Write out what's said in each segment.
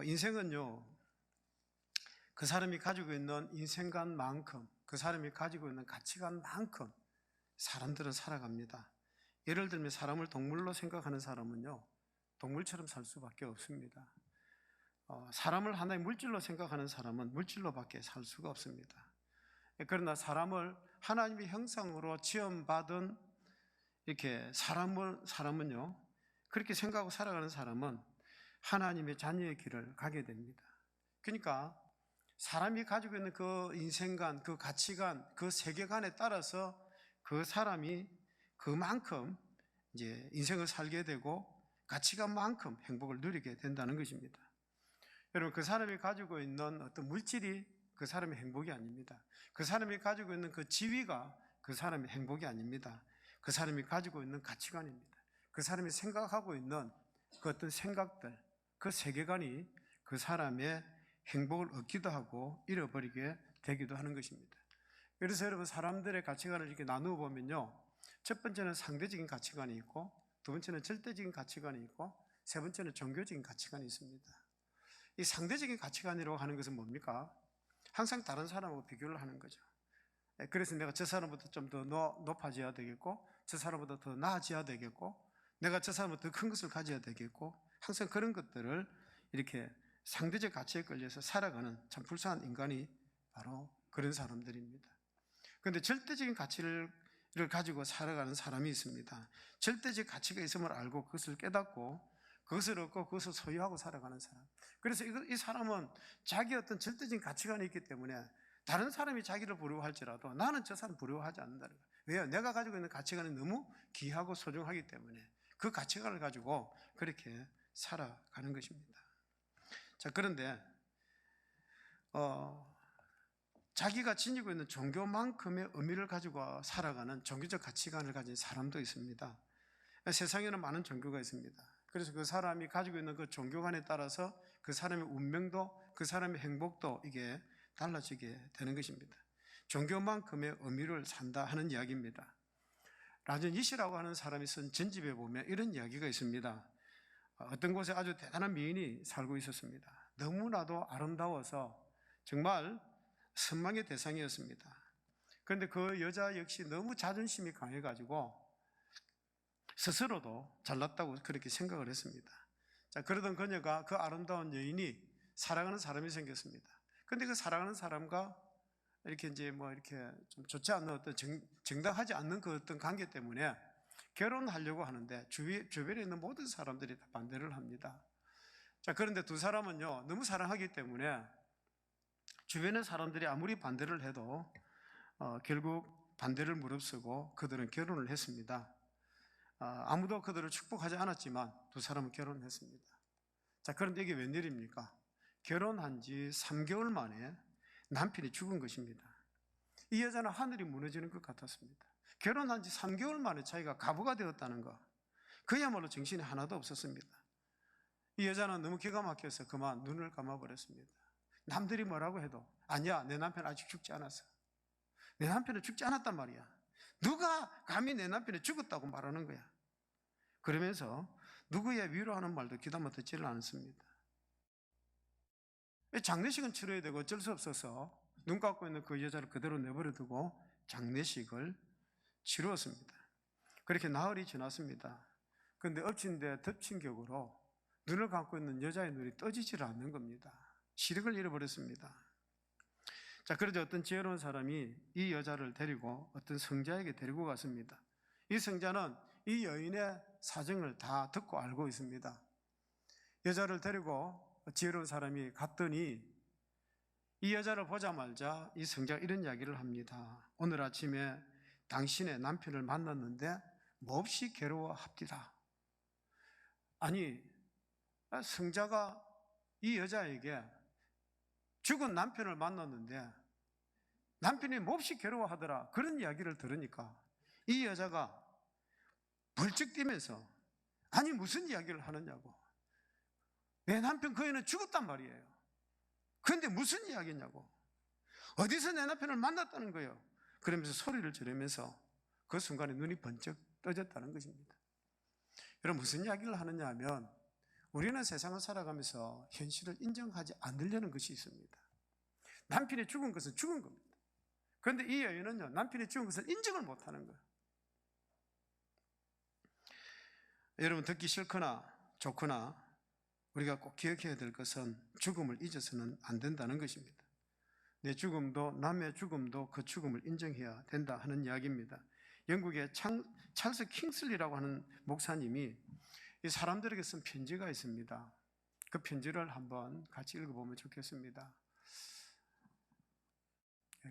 인생은요, 그 사람이 가지고 있는 인생관만큼, 그 사람이 가지고 있는 가치관만큼 사람들은 살아갑니다. 예를 들면 사람을 동물로 생각하는 사람은요, 동물처럼 살 수밖에 없습니다. 사람을 하나의 물질로 생각하는 사람은 물질로밖에 살 수가 없습니다. 그러나 사람을 하나님의 형상으로 지음받은 이렇게 사람은요, 그렇게 생각하고 살아가는 사람은 하나님의 자녀의 길을 가게 됩니다. 그러니까 사람이 가지고 있는 그 인생관, 그 가치관, 그 세계관에 따라서 그 사람이 그만큼 이제 인생을 살게 되고 가치관만큼 행복을 누리게 된다는 것입니다. 여러분, 그 사람이 가지고 있는 어떤 물질이 그 사람의 행복이 아닙니다. 그 사람이 가지고 있는 그 지위가 그 사람의 행복이 아닙니다. 그 사람이 가지고 있는 가치관입니다. 그 사람이 생각하고 있는 그 어떤 생각들, 그 세계관이 그 사람의 행복을 얻기도 하고 잃어버리게 되기도 하는 것입니다. 그래서 여러분, 사람들의 가치관을 이렇게 나누어 보면요, 첫 번째는 상대적인 가치관이 있고, 두 번째는 절대적인 가치관이 있고, 세 번째는 종교적인 가치관이 있습니다. 이 상대적인 가치관이라고 하는 것은 뭡니까? 항상 다른 사람하고 비교를 하는 거죠. 그래서 내가 저 사람보다 좀 더 높아져야 되겠고, 저 사람보다 더 나아져야 되겠고, 내가 저 사람보다 더 큰 것을 가져야 되겠고, 항상 그런 것들을 이렇게 상대적 가치에 걸려서 살아가는 참 불쌍한 인간이 바로 그런 사람들입니다. 그런데 절대적인 가치를 가지고 살아가는 사람이 있습니다. 절대적 가치가 있음을 알고 그것을 깨닫고 그것을 얻고 그것을 소유하고 살아가는 사람. 그래서 이 사람은 자기 어떤 절대적인 가치관이 있기 때문에 다른 사람이 자기를 부러워할지라도 나는 저 사람 부러워하지 않는다는 거예요. 왜요? 내가 가지고 있는 가치관이 너무 귀하고 소중하기 때문에 그 가치관을 가지고 그렇게 살아가는 것입니다. 자, 그런데 자기가 지니고 있는 종교만큼의 의미를 가지고 살아가는 종교적 가치관을 가진 사람도 있습니다. 세상에는 많은 종교가 있습니다. 그래서 그 사람이 가지고 있는 그 종교관에 따라서 그 사람의 운명도, 그 사람의 행복도 이게 달라지게 되는 것입니다. 종교만큼의 의미를 산다 하는 이야기입니다. 라존 이시라고 하는 사람이 쓴 전집에 보면 이런 이야기가 있습니다. 어떤 곳에 아주 대단한 미인이 살고 있었습니다. 너무나도 아름다워서 정말 선망의 대상이었습니다. 그런데 그 여자 역시 너무 자존심이 강해가지고 스스로도 잘났다고 그렇게 생각을 했습니다. 자, 그러던 그녀가 그 아름다운 여인이 사랑하는 사람이 생겼습니다. 그런데 그 사랑하는 사람과 이렇게 이제 뭐 이렇게 좀 좋지 않는 어떤 정당하지 않는 그 어떤 관계 때문에 결혼하려고 하는데 주변에 있는 모든 사람들이 다 반대를 합니다. 자, 그런데 두 사람은요, 너무 사랑하기 때문에 주변의 사람들이 아무리 반대를 해도 결국 반대를 무릅쓰고 그들은 결혼을 했습니다. 아무도 그들을 축복하지 않았지만 두 사람은 결혼을 했습니다. 자, 그런데 이게 웬일입니까? 결혼한 지 3개월 만에 남편이 죽은 것입니다. 이 여자는 하늘이 무너지는 것 같았습니다. 결혼한 지 3개월 만에 자기가 과부가 되었다는 것, 그야말로 정신이 하나도 없었습니다. 이 여자는 너무 기가 막혀서 그만 눈을 감아버렸습니다. 남들이 뭐라고 해도 아니야, 내 남편 아직 죽지 않았어. 내 남편은 죽지 않았단 말이야. 누가 감히 내 남편이 죽었다고 말하는 거야. 그러면서 누구의 위로하는 말도 귀담아 듣지를 않습니다. 장례식은 치러야 되고 어쩔 수 없어서 눈 감고 있는 그 여자를 그대로 내버려 두고 장례식을 치루었습니다. 그렇게 나흘이 지났습니다. 그런데 엎친 데 덮친 격으로 눈을 감고 있는 여자의 눈이 떠지질 않는 겁니다. 시력을 잃어버렸습니다. 자, 그러자 어떤 지혜로운 사람이 이 여자를 데리고 어떤 성자에게 데리고 갔습니다. 이 성자는 이 여인의 사정을 다 듣고 알고 있습니다. 여자를 데리고 지혜로운 사람이 갔더니 이 여자를 보자마자 이 성자가 이런 이야기를 합니다. 오늘 아침에 당신의 남편을 만났는데 몹시 괴로워합디다. 아니, 성자가 이 여자에게 죽은 남편을 만났는데 남편이 몹시 괴로워하더라, 그런 이야기를 들으니까 이 여자가 벌쩍 뛰면서 아니 무슨 이야기를 하느냐고, 내 남편 그 애는 죽었단 말이에요. 그런데 무슨 이야기냐고, 어디서 내 남편을 만났다는 거예요. 그러면서 소리를 지르면서 그 순간에 눈이 번쩍 떠졌다는 것입니다. 여러분, 무슨 이야기를 하느냐 하면 우리는 세상을 살아가면서 현실을 인정하지 않으려는 것이 있습니다. 남편이 죽은 것은 죽은 겁니다. 그런데 이 여인은요, 남편이 죽은 것을 인정을 못하는 거예요. 여러분, 듣기 싫거나 좋거나 우리가 꼭 기억해야 될 것은 죽음을 잊어서는 안 된다는 것입니다. 내 죽음도 남의 죽음도 그 죽음을 인정해야 된다 하는 이야기입니다. 영국의 찰스 킹슬리라고 하는 목사님이 이 사람들에게 쓴 편지가 있습니다. 그 편지를 한번 같이 읽어보면 좋겠습니다.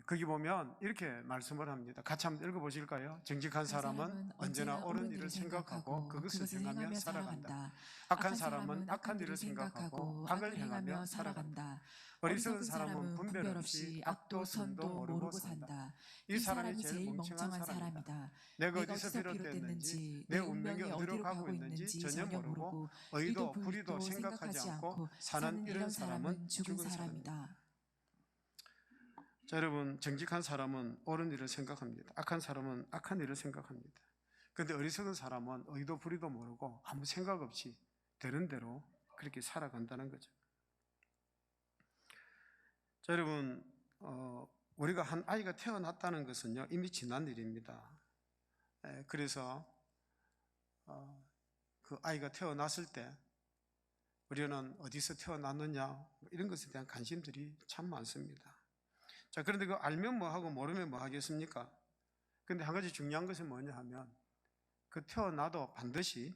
거기 보면 이렇게 말씀을 합니다. 같이 한번 읽어보실까요? 정직한 사람은 언제나 옳은 일을 생각하고 그것을 행하며 살아간다. 악한 사람은 악한 일을 생각하고 악을 행하며 살아간다. 어리석은 사람은 분별 없이 악도 선도 모르고 산다. 이 사람이 제일 멍청한 사람이다. 내가 어디서 비롯됐는지, 내 운명이 어디로 가고 있는지 전혀 모르고 의도 불의도 생각하지 않고 사는 이런 사람은 죽은 사람이다. 자, 여러분, 정직한 사람은 옳은 일을 생각합니다. 악한 사람은 악한 일을 생각합니다. 그런데 어리석은 사람은 의도 불의도 모르고 아무 생각 없이 되는 대로 그렇게 살아간다는 거죠. 자, 여러분, 우리가 한 아이가 태어났다는 것은요, 이미 지난 일입니다. 그래서 그 아이가 태어났을 때 우리는 어디서 태어났느냐 이런 것에 대한 관심들이 참 많습니다. 자, 그런데 그 알면 뭐하고 모르면 뭐 하겠습니까? 그런데 한 가지 중요한 것은 뭐냐 하면 그 태어나도 반드시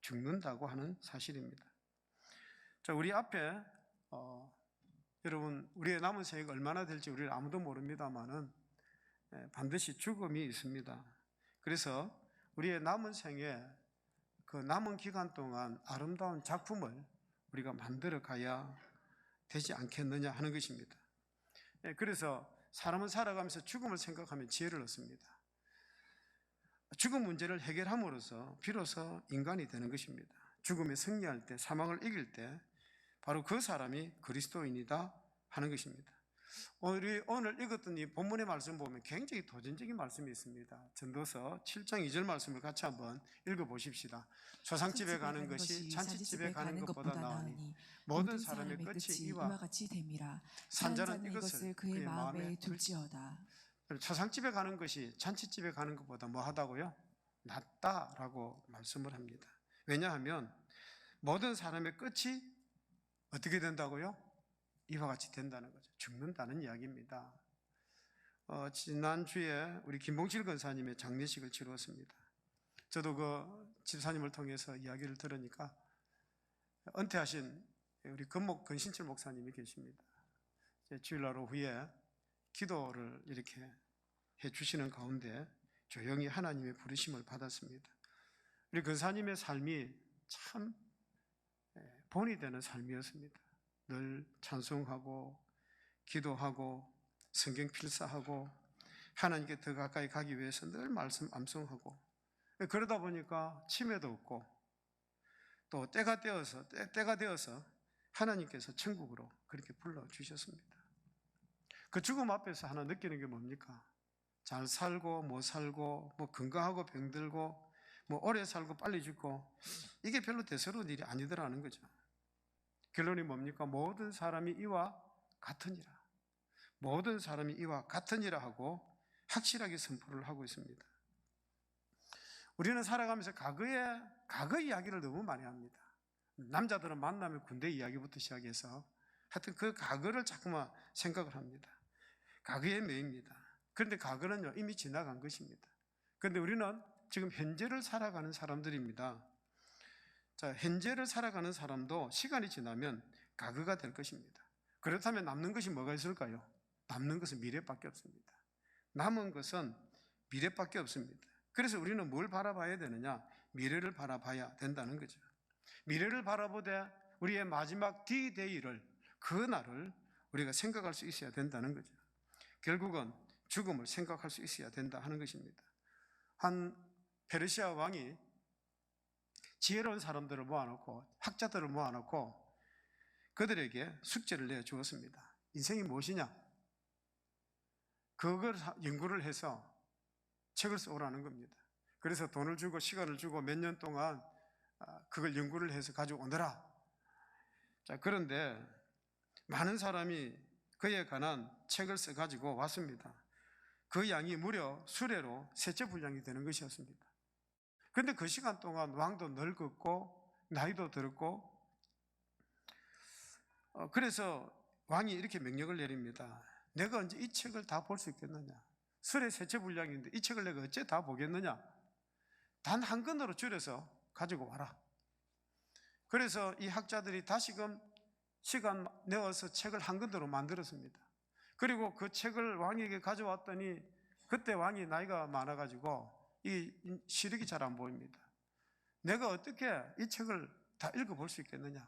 죽는다고 하는 사실입니다. 자, 우리 앞에 여러분, 우리의 남은 생애가 얼마나 될지 우리는 아무도 모릅니다만은 반드시 죽음이 있습니다. 그래서 우리의 남은 생에 그 남은 기간 동안 아름다운 작품을 우리가 만들어 가야 되지 않겠느냐 하는 것입니다. 그래서 사람은 살아가면서 죽음을 생각하면 지혜를 얻습니다. 죽음 문제를 해결함으로써 비로소 인간이 되는 것입니다. 죽음에 승리할 때, 사망을 이길 때 바로 그 사람이 그리스도인이다 하는 것입니다. 오늘 읽었던 이 본문의 말씀 보면 굉장히 도전적인 말씀이 있습니다. 전도서 7장 2절 말씀을 같이 한번 읽어보십시다. 초상집에 가는 것이 잔치집에 가는 것보다 나으니 모든 사람의 끝이 이와 같이 됨이라. 산자는 이것을 그의 마음에 둘지어다. 초상집에 가는 것이 잔치집에 가는 것보다 뭐하다고요? 낫다라고 말씀을 합니다. 왜냐하면 모든 사람의 끝이 어떻게 된다고요? 이와 같이 된다는 거죠. 죽는다는 이야기입니다. 지난주에 우리 김봉실 권사님의 장례식을 치루었습니다. 저도 그 집사님을 통해서 이야기를 들으니까 은퇴하신 우리 근신철 목사님이 계십니다. 주일날 오후에 기도를 이렇게 해주시는 가운데 조용히 하나님의 부르심을 받았습니다. 우리 권사님의 삶이 참 본이 되는 삶이었습니다. 늘 찬송하고 기도하고 성경 필사하고 하나님께 더 가까이 가기 위해서 늘 말씀 암송하고 그러다 보니까 치매도 없고 또 때가 되어서 하나님께서 천국으로 그렇게 불러주셨습니다. 그 죽음 앞에서 하나 느끼는 게 뭡니까? 잘 살고 못 살고 뭐 건강하고 병들고 뭐 오래 살고 빨리 죽고 이게 별로 대수로운 일이 아니더라는 거죠. 결론이 뭡니까? 모든 사람이 이와 같으니라. 모든 사람이 이와 같으니라 하고 확실하게 선포를 하고 있습니다. 우리는 살아가면서 과거 이야기를 너무 많이 합니다. 남자들은 만나면 군대 이야기부터 시작해서 하여튼 그 과거를 자꾸만 생각을 합니다. 과거의 매입니다. 그런데 과거는요, 이미 지나간 것입니다. 그런데 우리는 지금 현재를 살아가는 사람들입니다. 자, 현재를 살아가는 사람도 시간이 지나면 과거가 될 것입니다. 그렇다면 남는 것이 뭐가 있을까요? 남는 것은 미래밖에 없습니다. 남은 것은 미래밖에 없습니다. 그래서 우리는 뭘 바라봐야 되느냐? 미래를 바라봐야 된다는 거죠. 미래를 바라보되 우리의 마지막 D-Day를, 그 날을 우리가 생각할 수 있어야 된다는 거죠. 결국은 죽음을 생각할 수 있어야 된다 하는 것입니다. 한 페르시아 왕이 지혜로운 사람들을 모아놓고 학자들을 모아놓고 그들에게 숙제를 내주었습니다. 인생이 무엇이냐? 그걸 연구를 해서 책을 써오라는 겁니다. 그래서 돈을 주고 시간을 주고 몇 년 동안 그걸 연구를 해서 가지고 오너라 자, 그런데 많은 사람이 그에 관한 책을 써가지고 왔습니다. 그 양이 무려 수레로 셋째 분량이 되는 것이었습니다. 그런데 그 시간 동안 왕도 늙었고 나이도 들었고, 그래서 왕이 이렇게 명령을 내립니다. 내가 언제 이 책을 다 볼 수 있겠느냐? 수레 셋째 분량인데 이 책을 내가 어째 다 보겠느냐? 단 한 권으로 줄여서 가지고 와라. 그래서 이 학자들이 다시금 시간 내어서 책을 한 권으로 만들었습니다. 그리고 그 책을 왕에게 가져왔더니 그때 왕이 나이가 많아가지고 이 시력이 잘 안 보입니다. 내가 어떻게 이 책을 다 읽어볼 수 있겠느냐?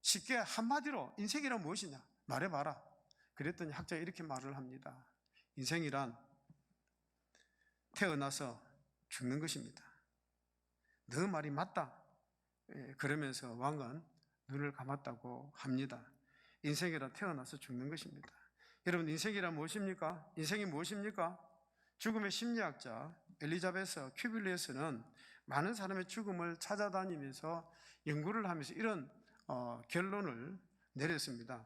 쉽게 한마디로 인생이란 무엇이냐? 말해봐라. 그랬더니 학자가 이렇게 말을 합니다. 인생이란 태어나서 죽는 것입니다. 너 말이 맞다. 그러면서 왕은 눈을 감았다고 합니다. 인생이란 태어나서 죽는 것입니다. 여러분, 인생이란 무엇입니까? 인생이 무엇입니까? 죽음의 심리학자 엘리자베스 큐빌리에스는 많은 사람의 죽음을 찾아다니면서 연구를 하면서 이런 결론을 내렸습니다.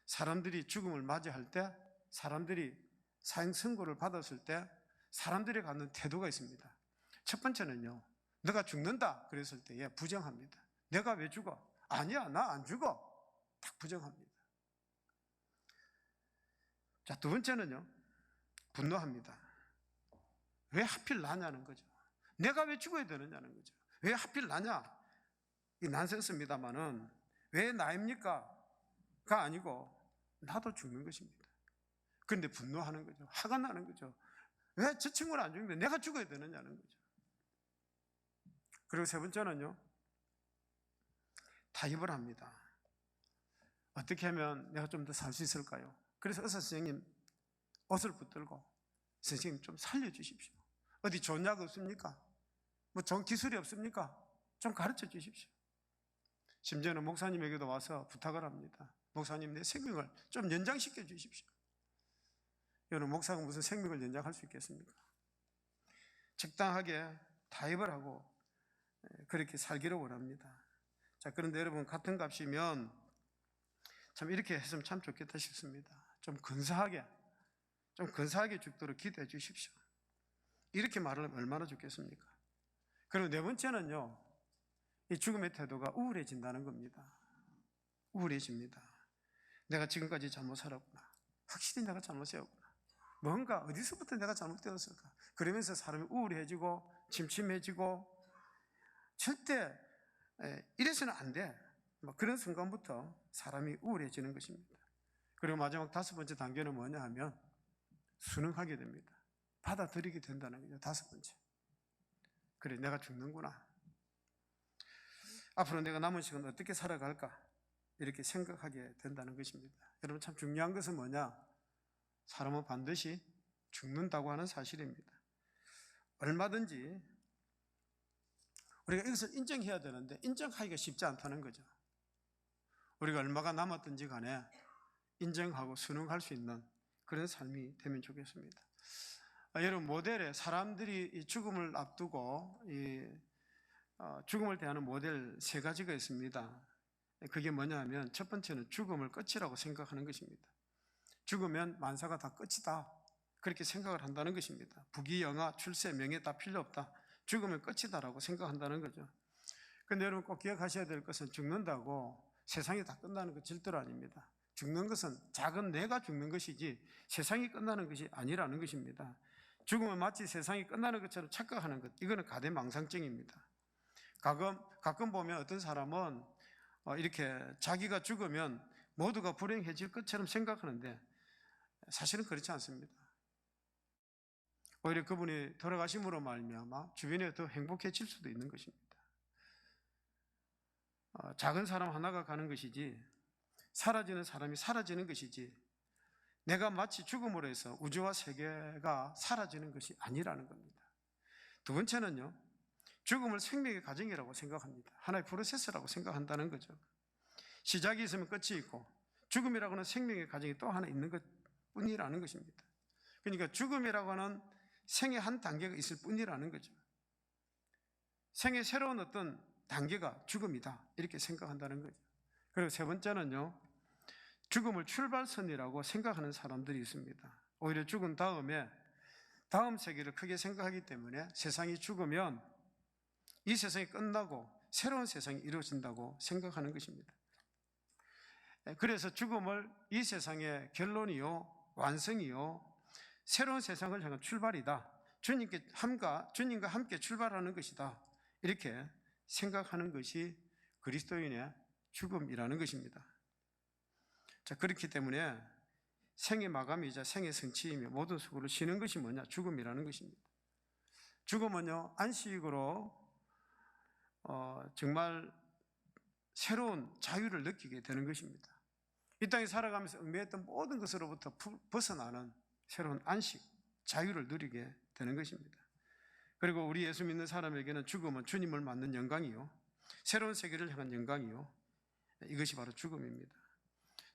사람들이 죽음을 맞이할 때, 사람들이 사형 선고를 받았을 때 사람들이 갖는 태도가 있습니다. 첫 번째는요, 너가 죽는다 그랬을 때에 부정합니다. 내가 왜 죽어? 아니야, 나 안 죽어. 딱 부정합니다. 자, 두 번째는요, 분노합니다. 왜 하필 나냐는 거죠. 내가 왜 죽어야 되느냐는 거죠. 왜 하필 나냐? 이 난센스입니다만은 왜 나입니까? 가 아니고 나도 죽는 것입니다. 그런데 분노하는 거죠. 화가 나는 거죠. 왜 저 친구는 안 죽는데 내가 죽어야 되느냐는 거죠. 그리고 세 번째는요, 타협을 합니다. 어떻게 하면 내가 좀 더 살 수 있을까요? 그래서 의사 선생님 옷을 붙들고 선생님 좀 살려주십시오. 어디 좋은 약 없습니까? 뭐 좋은 기술이 없습니까? 좀 가르쳐 주십시오. 심지어는 목사님에게도 와서 부탁을 합니다. 목사님, 내 생명을 좀 연장시켜 주십시오. 여러분, 목사가 무슨 생명을 연장할 수 있겠습니까? 적당하게 타협을 하고 그렇게 살기를 원합니다. 자, 그런데 여러분, 같은 값이면 참 이렇게 했으면 참 좋겠다 싶습니다. 좀 근사하게 죽도록 기도해 주십시오. 이렇게 말하면 얼마나 좋겠습니까? 그리고 네 번째는요, 이 죽음의 태도가 우울해진다는 겁니다. 우울해집니다. 내가 지금까지 잘못 살았구나. 확실히 내가 잘못했구나. 뭔가 어디서부터 내가 잘못되었을까? 그러면서 사람이 우울해지고 침침해지고, 절대 이래서는 안 돼. 그런 순간부터 사람이 우울해지는 것입니다. 그리고 마지막 다섯 번째 단계는 뭐냐 하면 순응하게 됩니다. 받아들이게 된다는 거죠. 다섯 번째. 그래, 내가 죽는구나. 앞으로 내가 남은 시간 어떻게 살아갈까? 이렇게 생각하게 된다는 것입니다. 여러분, 참 중요한 것은 뭐냐? 사람은 반드시 죽는다고 하는 사실입니다. 얼마든지 우리가 이것을 인정해야 되는데 인정하기가 쉽지 않다는 거죠. 우리가 얼마가 남았든지 간에 인정하고 순응할 수 있는 그런 삶이 되면 좋겠습니다. 여러분, 모델에 사람들이 이 죽음을 앞두고 죽음을 대하는 모델 세 가지가 있습니다. 그게 뭐냐 하면 첫 번째는 죽음을 끝이라고 생각하는 것입니다. 죽으면 만사가 다 끝이다, 그렇게 생각을 한다는 것입니다. 부귀영화, 출세, 명예 다 필요 없다, 죽으면 끝이다라고 생각한다는 거죠. 그런데 여러분, 꼭 기억하셔야 될 것은 죽는다고 세상이 다 끝나는 것 절대로 아닙니다. 죽는 것은 작은 내가 죽는 것이지 세상이 끝나는 것이 아니라는 것입니다. 죽으면 마치 세상이 끝나는 것처럼 착각하는 것, 이거는 가대망상증입니다. 가끔 보면 어떤 사람은 이렇게 자기가 죽으면 모두가 불행해질 것처럼 생각하는데 사실은 그렇지 않습니다. 오히려 그분이 돌아가심으로 말미암아 주변에 더 행복해질 수도 있는 것입니다. 작은 사람 하나가 가는 것이지, 사라지는 사람이 사라지는 것이지, 내가 마치 죽음으로 해서 우주와 세계가 사라지는 것이 아니라는 겁니다. 두 번째는요, 죽음을 생명의 과정이라고 생각합니다. 하나의 프로세스라고 생각한다는 거죠. 시작이 있으면 끝이 있고, 죽음이라고 하는 생명의 과정이 또 하나 있는 것 뿐이라는 것입니다. 그러니까 죽음이라고 하는 생의 한 단계가 있을 뿐이라는 거죠. 생의 새로운 어떤 단계가 죽음이다, 이렇게 생각한다는 거죠. 그리고 세 번째는요, 죽음을 출발선이라고 생각하는 사람들이 있습니다. 오히려 죽은 다음에 다음 세계를 크게 생각하기 때문에 세상이 죽으면 이 세상이 끝나고 새로운 세상이 이루어진다고 생각하는 것입니다. 그래서 죽음을 이 세상의 결론이요, 완성이요, 새로운 세상을 향한 출발이다. 주님과 함께 출발하는 것이다. 이렇게 생각하는 것이 그리스도인의 죽음이라는 것입니다. 자, 그렇기 때문에 생의 마감이자 생의 성취이며 모든 수고를 쉬는 것이 뭐냐? 죽음이라는 것입니다. 죽음은요, 안식으로 정말 새로운 자유를 느끼게 되는 것입니다. 이 땅에 살아가면서 얽매였던 모든 것으로부터 벗어나는 새로운 안식, 자유를 누리게 되는 것입니다. 그리고 우리 예수 믿는 사람에게는 죽음은 주님을 맞는 영광이요, 새로운 세계를 향한 영광이요, 이것이 바로 죽음입니다.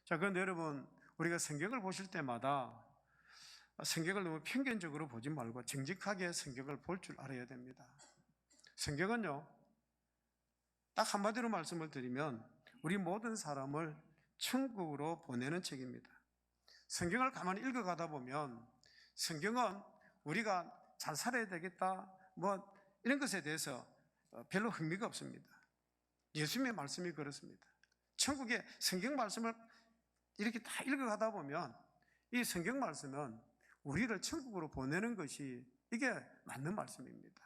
자, 그런데 여러분, 우리가 성경을 보실 때마다 성경을 너무 편견적으로 보지 말고 정직하게 성경을 볼 줄 알아야 됩니다. 성경은요, 딱 한마디로 말씀을 드리면 우리 모든 사람을 천국으로 보내는 책입니다. 성경을 가만히 읽어가다 보면 성경은 우리가 잘 살아야 되겠다, 이런 것에 대해서 별로 흥미가 없습니다. 예수님의 말씀이 그렇습니다. 천국의 성경 말씀을 이렇게 다 읽어가다 보면 이 성경 말씀은 우리를 천국으로 보내는 것이 이게 맞는 말씀입니다.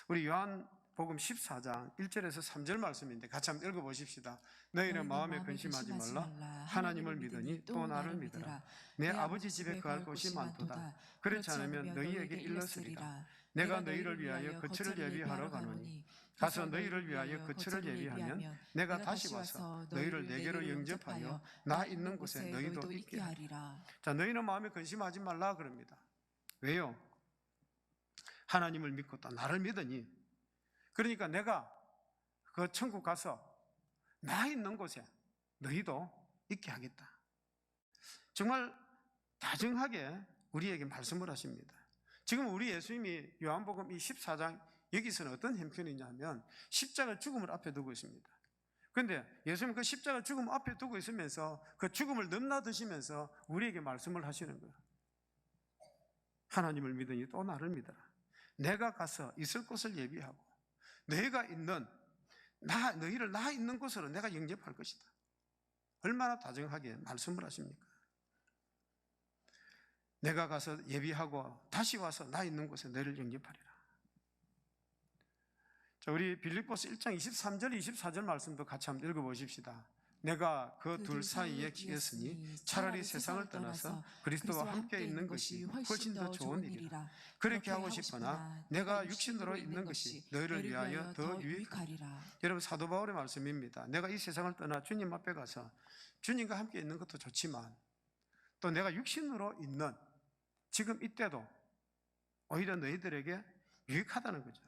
우리 요한복음 14장 1절에서 3절 말씀인데 같이 한번 읽어보십시다. 너희는 마음에 근심하지 말라. 하나님을 믿으니 또 나를 믿으라. 내 아버지 집에 거할 곳이 많도다. 그렇지 않으면 너희에게 일렀으리라. 내가 너희를 위하여 거처를 예비하러 가노니 가서 너희를 위하여 거처를 예비하면 내가 다시 와서 너희를 내게로 영접하여 나 있는 곳에 너희도 있게 하리라. 자, 너희는 마음에 근심하지 말라 그럽니다. 왜요? 하나님을 믿고 또 나를 믿으니, 그러니까 내가 그 천국 가서 나 있는 곳에 너희도 있게 하겠다. 정말 다정하게 우리에게 말씀을 하십니다. 지금 우리 예수님이 요한복음 이 14장 여기서는 어떤 형편이냐면 십자가 죽음을 앞에 두고 있습니다. 그런데 예수님은 그 십자가 죽음을 앞에 두고 있으면서 그 죽음을 넘나드시면서 우리에게 말씀을 하시는 거예요. 하나님을 믿으니 또 나를 믿어라. 내가 가서 있을 곳을 예비하고 너희를 나 있는 곳으로 내가 영접할 것이다. 얼마나 다정하게 말씀을 하십니까? 내가 가서 예비하고 다시 와서 나 있는 곳에 너희를 영접하리라. 자, 우리 빌립보서 1장 23절 24절 말씀도 같이 한번 읽어보십시다. 내가 그 둘 사이에 끼었으니 차라리 세상을 떠나서 그리스도와 함께 있는 것이 훨씬 더 좋은 일이라. 그렇게 하고 싶으나 내가 육신으로 있는 것이 너희를 위하여 더 유익하리라. 여러분, 사도 바울의 말씀입니다. 내가 이 세상을 떠나 주님 앞에 가서 주님과 함께 있는 것도 좋지만 또 내가 육신으로 있는 지금 이때도 오히려 너희들에게 유익하다는 거죠.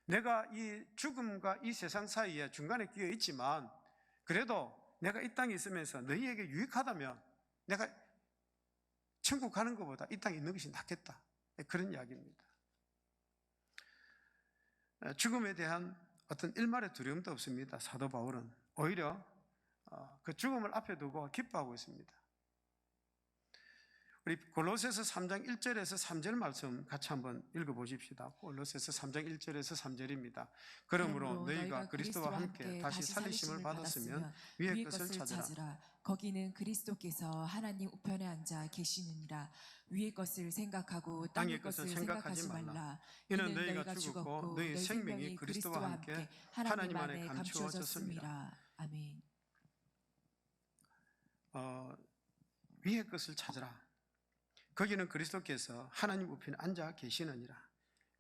내가 이 죽음과 이 세상 사이에 중간에 끼어 있지만 그래도 내가 이 땅에 있으면서 너희에게 유익하다면 내가 천국 가는 것보다 이 땅에 있는 것이 낫겠다. 그런 이야기입니다. 죽음에 대한 어떤 일말의 두려움도 없습니다. 사도 바울은 오히려 그 죽음을 앞에 두고 기뻐하고 있습니다. 우리 골로새서 3장 1절에서 3절 말씀 같이 한번 읽어보십시다. 골로새서 3장 1절에서 3절입니다. 그러므로 너희가 그리스도와 함께 다시 살리심을 받았으면 위의 것을 찾으라. 거기는 그리스도께서 하나님 우편에 앉아 계시느니라. 위의 것을 생각하고 땅의 것을 생각하지 말라. 이는 너희가 죽었고 너희 생명이 그리스도와 함께 하나님 안에 감추어졌습니다. 아멘. 위의 것을 찾으라. 거기는 그리스도께서 하나님 우편에 앉아 계시느니라.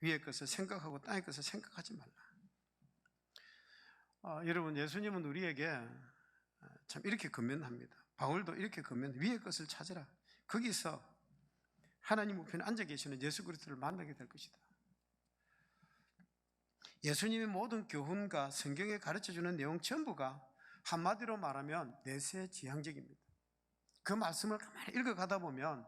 위의 것을 생각하고 땅의 것을 생각하지 말라. 여러분, 예수님은 우리에게 참 이렇게 권면합니다. 바울도 이렇게 위의 것을 찾으라. 거기서 하나님 우편에 앉아 계시는 예수 그리스도를 만나게 될 것이다. 예수님의 모든 교훈과 성경에 가르쳐주는 내용 전부가 한마디로 말하면 내세지향적입니다. 그 말씀을 가만히 읽어가다 보면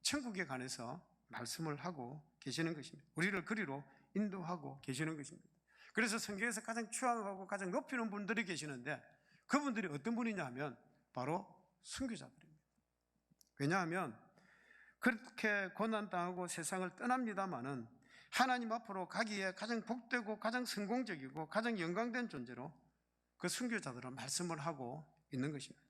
천국에 관해서 말씀을 하고 계시는 것입니다. 우리를 그리로 인도하고 계시는 것입니다. 그래서 성경에서 가장 추앙하고 가장 높이는 분들이 계시는데 그분들이 어떤 분이냐면 바로 순교자들입니다. 왜냐하면 그렇게 고난당하고 세상을 떠납니다마는 하나님 앞으로 가기에 가장 복되고 가장 성공적이고 가장 영광된 존재로 그 순교자들은 말씀을 하고 있는 것입니다.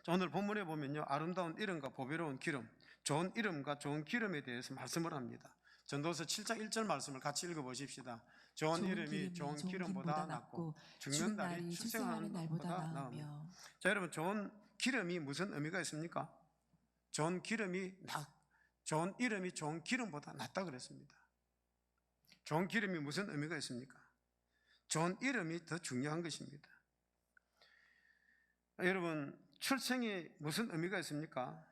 오늘 본문에 보면요, 아름다운 이름과 보배로운 기름, 좋은 이름과 좋은 기름에 대해서 말씀을 합니다. 전도서 7장 1절 말씀을 같이 읽어보십시다. 좋은 이름이 좋은 기름보다 낫고 죽는 날이 출생하는 날보다 나으며. 자, 여러분, 좋은 기름이 무슨 의미가 있습니까? 좋은 이름이 좋은 기름보다 낫다 그랬습니다. 좋은 기름이 무슨 의미가 있습니까? 좋은 이름이 더 중요한 것입니다. 여러분, 출생이 무슨 의미가 있습니까?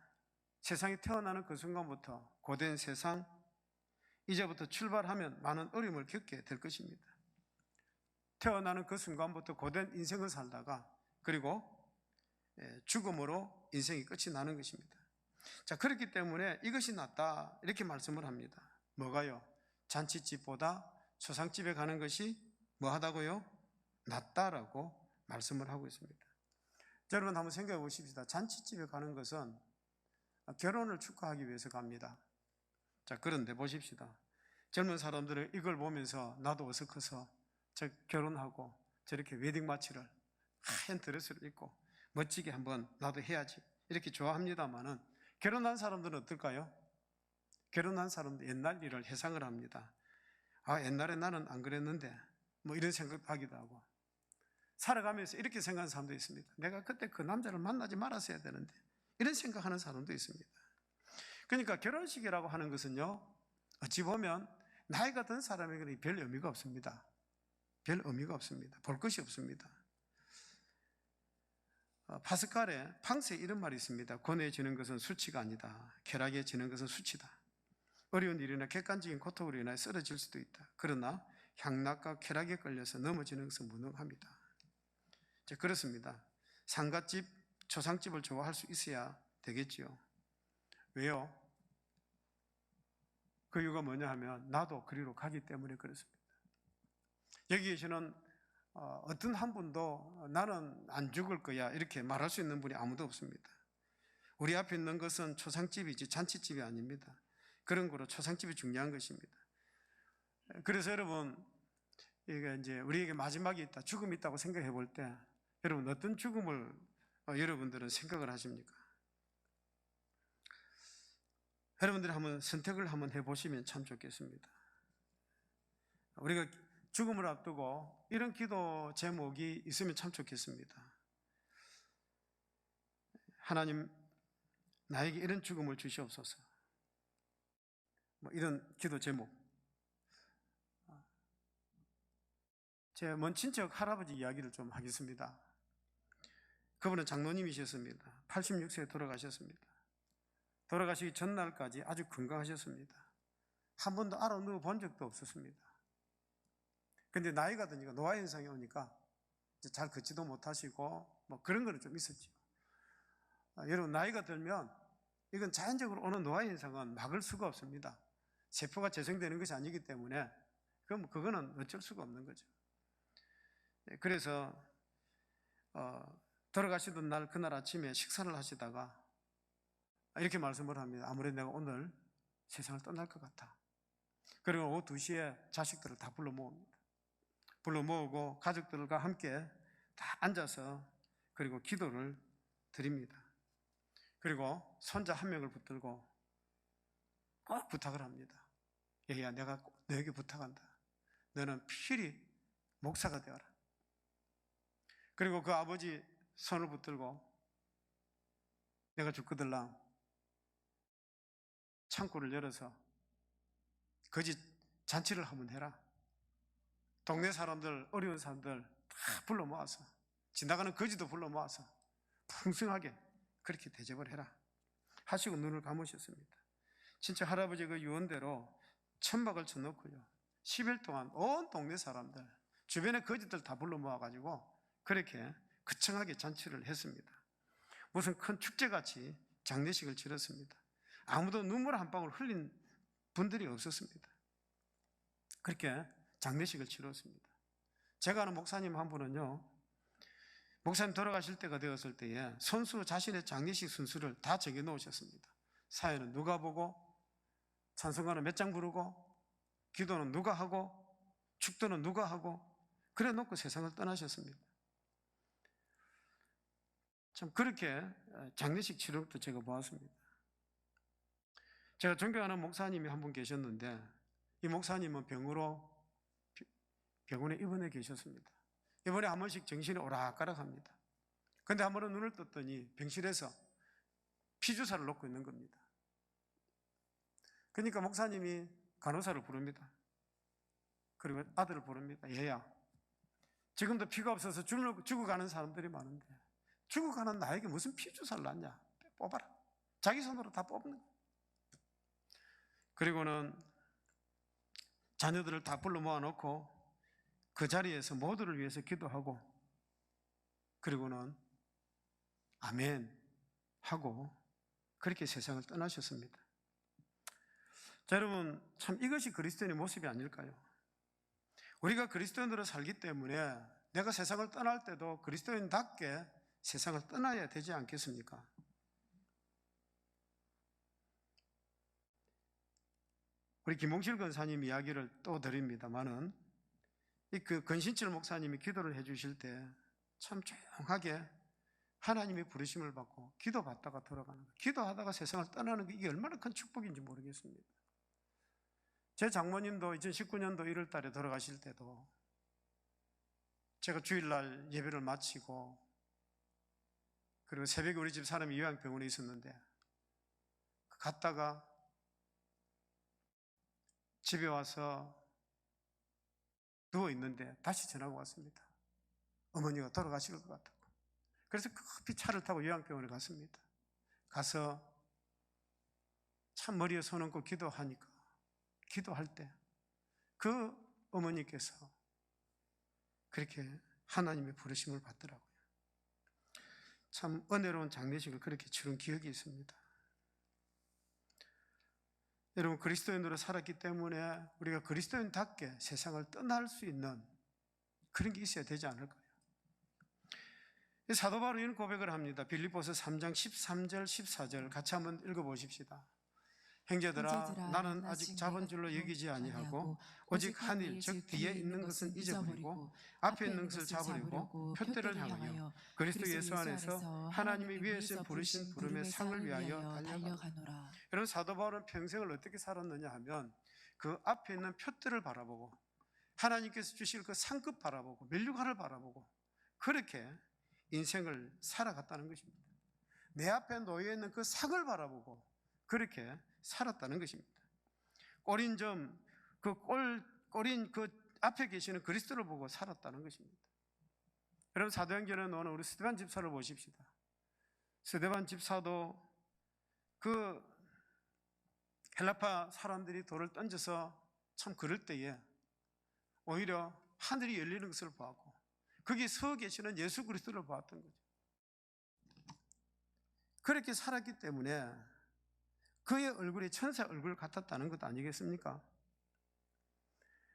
세상에 태어나는 그 순간부터 고된 세상, 이제부터 출발하면 많은 어려움을 겪게 될 것입니다. 태어나는 그 순간부터 고된 인생을 살다가 그리고 죽음으로 인생이 끝이 나는 것입니다. 자, 그렇기 때문에 이것이 낫다 이렇게 말씀을 합니다. 뭐가요? 잔치집보다 초상집에 가는 것이 뭐하다고요? 낫다라고 말씀을 하고 있습니다. 자, 여러분 한번 생각해 보십시다. 잔치집에 가는 것은 결혼을 축하하기 위해서 갑니다. 자, 그런데 보십시다. 젊은 사람들은 이걸 보면서 나도 어서 커서 저 결혼하고 저렇게 웨딩 마치를 하얀 드레스를 입고 멋지게 한번 나도 해야지 이렇게 좋아합니다마는 결혼한 사람들은 어떨까요? 결혼한 사람도 옛날 일을 회상을 합니다. 아, 옛날에 나는 안 그랬는데 뭐 이런 생각도 하기도 하고 살아가면서 이렇게 생각하는 사람도 있습니다. 내가 그때 그 남자를 만나지 말았어야 되는데 이런 생각하는 사람도 있습니다. 그러니까 결혼식이라고 하는 것은요, 어찌 보면 나이가 든 사람에게는 별 의미가 없습니다. 별 의미가 없습니다. 볼 것이 없습니다. 파스칼의 팡스에 이런 말이 있습니다. 권해지는 것은 수치가 아니다. 쾌락해지는 것은 수치다. 어려운 일이나 객관적인 고통으로 인하여 쓰러질 수도 있다. 그러나 향락과 쾌락에 걸려서 넘어지는 것은 무능합니다. 그렇습니다. 상갓집, 초상집을 좋아할 수 있어야 되겠지요. 왜요? 그 이유가 뭐냐 하면 나도 그리로 가기 때문에 그렇습니다. 여기 계시는 어떤 한 분도 나는 안 죽을 거야 이렇게 말할 수 있는 분이 아무도 없습니다. 우리 앞에 있는 것은 초상집이지 잔치집이 아닙니다. 그런 거로 초상집이 중요한 것입니다. 그래서 여러분, 이게 이제 우리에게 마지막이 있다, 죽음이 있다고 생각해 볼 때 여러분 어떤 죽음을 여러분들은 생각을 하십니까? 여러분들이 한번 선택을 한번 해보시면 참 좋겠습니다. 우리가 죽음을 앞두고 이런 기도 제목이 있으면 참 좋겠습니다. 하나님, 나에게 이런 죽음을 주시옵소서. 뭐 이런 기도 제목. 제 먼 친척 할아버지 이야기를 좀 하겠습니다. 그분은 장로님이셨습니다. 86세에 돌아가셨습니다. 돌아가시기 전날까지 아주 건강하셨습니다. 한 번도 알아 누워 본 적도 없었습니다. 근데 나이가 드니까 노화 현상이 오니까 잘 걷지도 못하시고 뭐 그런 거는 좀 있었죠. 여러분, 나이가 들면 이건 자연적으로 오는 노화 현상은 막을 수가 없습니다. 세포가 재생되는 것이 아니기 때문에 그럼 그거는 어쩔 수가 없는 거죠. 그래서 돌아가시던 날 그날 아침에 식사를 하시다가 이렇게 말씀을 합니다. 아무래도 내가 오늘 세상을 떠날 것 같아. 그리고 오후 2시에 자식들을 다 불러 모읍니다. 불러 모으고 가족들과 함께 다 앉아서 그리고 기도를 드립니다. 그리고 손자 한 명을 붙들고 꼭 부탁을 합니다. 얘야, 내가 너에게 부탁한다. 너는 필히 목사가 되어라. 그리고 그 아버지 손을 붙들고 내가 죽거들랑 창고를 열어서 거짓 잔치를 한번 해라. 동네 사람들, 어려운 사람들 다 불러 모아서, 지나가는 거지도 불러 모아서 풍성하게 그렇게 대접을 해라 하시고 눈을 감으셨습니다. 진짜 할아버지 그 유언대로 천막을 쳐놓고요, 10일 동안 온 동네 사람들, 주변에 거지들 다 불러 모아가지고 그렇게 거창하게 잔치를 했습니다. 무슨 큰 축제같이 장례식을 치렀습니다. 아무도 눈물 한 방울 흘린 분들이 없었습니다. 그렇게 장례식을 치렀습니다. 제가 아는 목사님 한 분은요, 목사님 돌아가실 때가 되었을 때에 자신의 장례식 순서를 다 정해 놓으셨습니다. 사회는 누가 보고, 찬송가는 몇 장 부르고, 기도는 누가 하고, 축도는 누가 하고, 그래 놓고 세상을 떠나셨습니다. 참 그렇게 장례식 치르도 제가 보았습니다. 제가 존경하는 목사님이 한 분 계셨는데, 이 목사님은 병원에 입원해 계셨습니다. 이번에 한 번씩 정신이 오락가락합니다. 그런데 한 번은 눈을 떴더니 병실에서 피주사를 놓고 있는 겁니다. 그러니까 목사님이 간호사를 부릅니다. 그리고 아들을 부릅니다. 얘야, 지금도 피가 없어서 죽어가는 사람들이 많은데 죽어가는 나에게 무슨 피주사를 놨냐? 뽑아라. 자기 손으로 다 뽑는 거예요. 그리고는 자녀들을 다 불러 모아놓고 그 자리에서 모두를 위해서 기도하고, 그리고는 아멘 하고 그렇게 세상을 떠나셨습니다. 자, 여러분, 참 이것이 그리스도인의 모습이 아닐까요? 우리가 그리스도인으로 살기 때문에 내가 세상을 떠날 때도 그리스도인답게 세상을 떠나야 되지 않겠습니까? 우리 김홍실 권사님 이야기를 또 드립니다만은, 그 권신철 목사님이 기도를 해주실 때 참 조용하게 하나님의 부르심을 받고 기도받다가 돌아가는 거예요. 기도하다가 세상을 떠나는 게 이게 얼마나 큰 축복인지 모르겠습니다. 제 장모님도 2019년도 1월 달에 돌아가실 때도 제가 주일날 예배를 마치고, 그리고 새벽에 우리 집 사람이 요양병원에 있었는데 갔다가 집에 와서 누워 있는데 다시 전화가 왔습니다. 어머니가 돌아가실 것 같다고. 그래서 급히 차를 타고 요양병원에 갔습니다. 가서 참 머리에 손 얹고 기도하니까, 기도할 때 그 어머니께서 그렇게 하나님의 부르심을 받더라고요. 참 은혜로운 장례식을 그렇게 치른 기억이 있습니다. 여러분, 그리스도인으로 살았기 때문에 우리가 그리스도인답게 세상을 떠날 수 있는 그런 게 있어야 되지 않을까요? 사도 바울은 이런 고백을 합니다. 빌립보서 3장 13절 14절 같이 한번 읽어보십시다. 형제들아, 나는 아직 잡은 줄로 여기지 아니하고 오직 한 일, 즉 뒤에 있는 것은 잊어버리고 앞에 있는 것을 잡으려고 표대를 향하여 그리스도 예수 안에서 하나님이 위에서 부르신 부름의 상을 위하여 달려가노라. 여러분, 사도 바울은 평생을 어떻게 살았느냐 하면 그 앞에 있는 표대를 바라보고 하나님께서 주실 그 상급 바라보고 면류관을 바라보고 그렇게 인생을 살아갔다는 것입니다. 내 앞에 놓여 있는 그 상을 바라보고 그렇게 살았다는 것입니다. 꼬린 그 앞에 계시는 그리스도를 보고 살았다는 것입니다. 여러분, 사도행전에 나오는 우리 스데반 집사를 보십시다. 스데반 집사도 그 헬라파 사람들이 돌을 던져서 참 그럴 때에 오히려 하늘이 열리는 것을 보았고 거기 서 계시는 예수 그리스도를 보았던 거죠. 그렇게 살았기 때문에 그의 얼굴이 천사 얼굴 같았다는 것 아니겠습니까?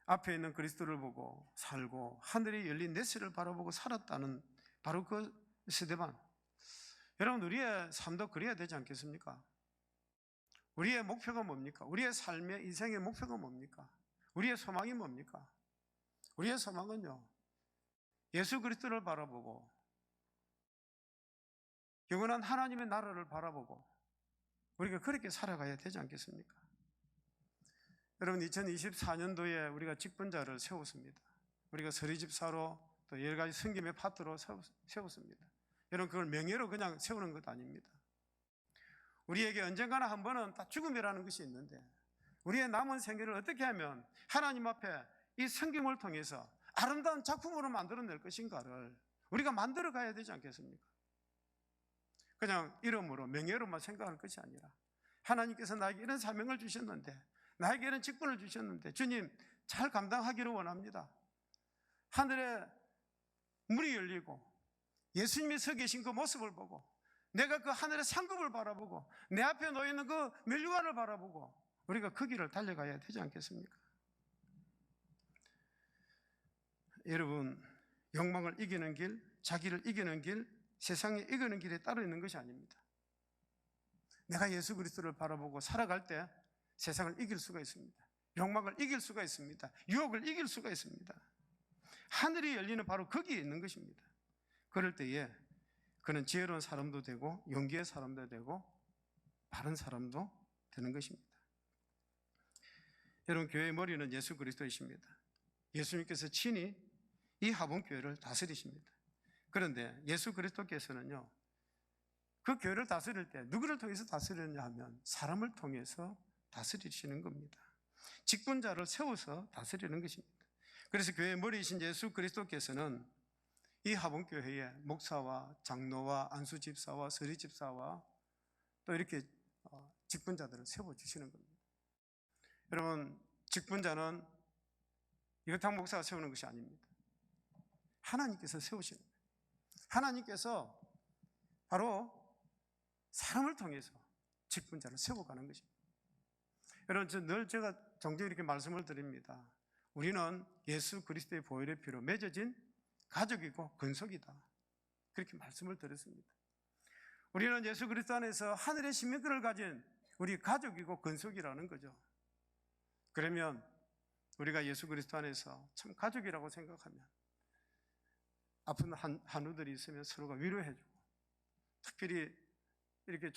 앞에 있는 그리스도를 보고 살고 하늘이 열린 내세를 바라보고 살았다는 바로 그 스데반. 여러분, 우리의 삶도 그래야 되지 않겠습니까? 우리의 목표가 뭡니까? 우리의 삶의 인생의 목표가 뭡니까? 우리의 소망이 뭡니까? 우리의 소망은요, 예수 그리스도를 바라보고 영원한 하나님의 나라를 바라보고 우리가 그렇게 살아가야 되지 않겠습니까? 여러분, 2024년도에 우리가 직분자를 세웠습니다. 우리가 서리집사로 또 여러 가지 섬김의 파트로 세웠습니다. 여러분, 그걸 명예로 그냥 세우는 것 아닙니다. 우리에게 언젠가나 한 번은 다 죽음이라는 것이 있는데 우리의 남은 생애를 어떻게 하면 하나님 앞에 이 성경을 통해서 아름다운 작품으로 만들어낼 것인가를 우리가 만들어 가야 되지 않겠습니까? 그냥 이름으로 명예로만 생각하는 것이 아니라 하나님께서 나에게 이런 사명을 주셨는데, 나에게 이런 직분을 주셨는데 주님 잘 감당하기를 원합니다. 하늘에 문이 열리고 예수님이 서 계신 그 모습을 보고 내가 그 하늘의 상급을 바라보고 내 앞에 놓여있는 그 면류관을 바라보고 우리가 그 길을 달려가야 되지 않겠습니까? 여러분, 욕망을 이기는 길, 자기를 이기는 길, 세상에 이기는 길에 따로 있는 것이 아닙니다. 내가 예수 그리스도를 바라보고 살아갈 때 세상을 이길 수가 있습니다. 욕망을 이길 수가 있습니다. 유혹을 이길 수가 있습니다. 하늘이 열리는 바로 거기에 있는 것입니다. 그럴 때에 그는 지혜로운 사람도 되고 용기의 사람도 되고 바른 사람도 되는 것입니다. 여러분, 교회의 머리는 예수 그리스도이십니다. 예수님께서 친히 이 하본교회를 다스리십니다. 그런데 예수 그리스도께서는요, 그 교회를 다스릴 때 누구를 통해서 다스리느냐 하면 사람을 통해서 다스리시는 겁니다. 직분자를 세워서 다스리는 것입니다. 그래서 교회의 머리이신 예수 그리스도께서는 이 하본교회에 목사와 장로와 안수집사와 서리집사와 또 이렇게 직분자들을 세워주시는 겁니다. 여러분, 직분자는 유탕 목사가 세우는 것이 아닙니다. 하나님께서 세우시는 거예요. 하나님께서 바로 사람을 통해서 직분자를 세워가는 것입니다. 여러분, 늘 제가 종종 이렇게 말씀을 드립니다. 우리는 예수 그리스도의 보혈의 피로 맺어진 가족이고 근속이다. 그렇게 말씀을 드렸습니다. 우리는 예수 그리스도 안에서 하늘의 시민권을 가진 우리 가족이고 근속이라는 거죠. 그러면 우리가 예수 그리스도 안에서 참 가족이라고 생각하면 아픈 한우들이 있으면 서로가 위로해주고, 특별히 이렇게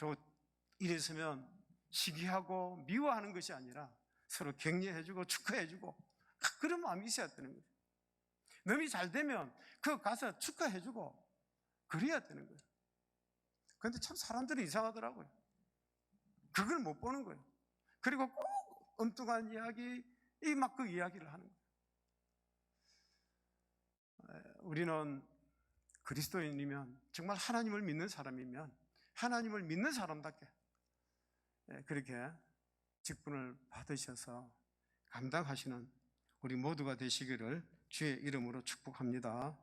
일이 있으면 시기하고 미워하는 것이 아니라 서로 격려해주고 축하해주고 그런 마음이 있어야 되는 거예요. 너무 잘 되면 그거 가서 축하해주고 그래야 되는 거예요. 그런데 참 사람들이 이상하더라고요. 그걸 못 보는 거예요. 그리고 꼭 엉뚱한 이야기, 막 그 이야기를 하는 거예요. 우리는 그리스도인이면, 정말 하나님을 믿는 사람이면 하나님을 믿는 사람답게 그렇게 직분을 받으셔서 감당하시는 우리 모두가 되시기를 주의 이름으로 축복합니다.